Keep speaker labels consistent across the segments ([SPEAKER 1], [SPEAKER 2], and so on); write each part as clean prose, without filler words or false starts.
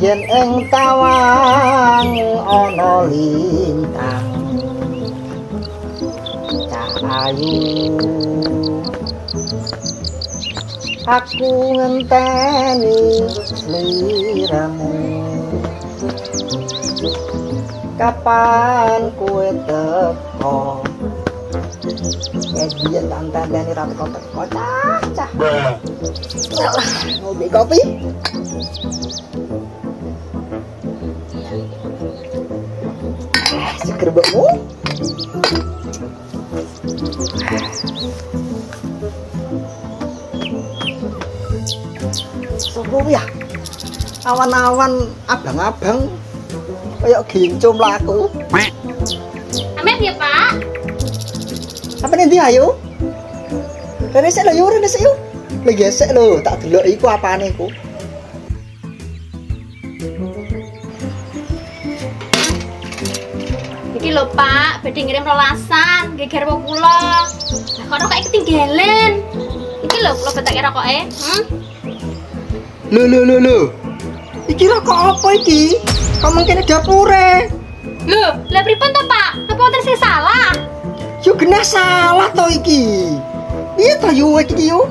[SPEAKER 1] Yen ing tawang ana lintang cah ayu aku ngenteni sliramu kapan kowe teko dia tantang ratu teko cah ngopi kopi seger mbokmu sopo ya awan-awan abang-abang kayak gincum laku
[SPEAKER 2] Amet ya Pak
[SPEAKER 1] apa nanti ayo rene sik lho yo rene sik yo lagi gesek lho tak delok iku apane iku
[SPEAKER 2] iki lho Pak badhe ngirim rolasan geger wong kula lah kok kayak ketinggalan iki lho kula betak rokoke
[SPEAKER 1] lho iki rokok apa iki kok mungkin dapure
[SPEAKER 2] lho lah pripun to Pak apa wonten sing salah
[SPEAKER 1] yo genah salah to iki iya to yo iki yo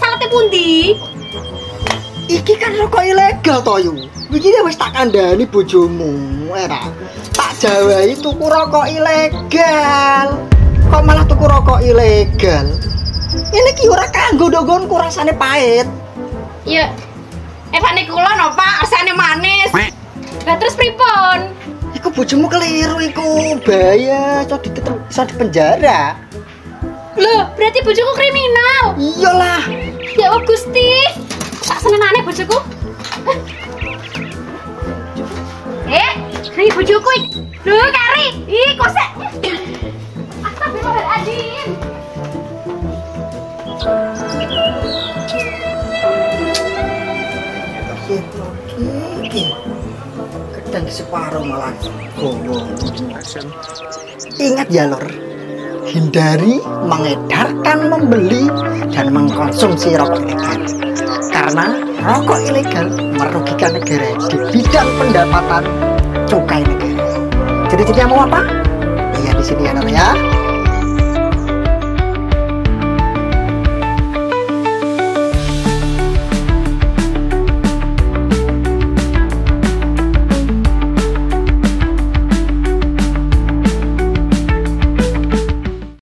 [SPEAKER 2] salah te pundi
[SPEAKER 1] iki kan rokok ilegal to yo iki wis tak kandhani bojomu ora tak jawahi tuku rokok ilegal kok malah tuku rokok ilegal ini ki ora kanggo ndonggonku rasane pahit
[SPEAKER 2] ya evane kula no Pak rasane manis lah terus pripun
[SPEAKER 1] iku bojomu keliru iku bahaya iso di penjara
[SPEAKER 2] loh berarti bojoku kriminal
[SPEAKER 1] iyalah
[SPEAKER 2] ya Allah Gusti tak senenane bojoku ini bojoku lho kari ih kosek astagfirullahaladzim
[SPEAKER 1] kadang separuh malah gowo ingat ya lor hindari mengedarkan, membeli dan mengkonsumsi rokok ilegal karena rokok ilegal merugikan negara di bidang pendapatan cukai negara. Jadi mau apa? Lihat di sini ya Nor ya.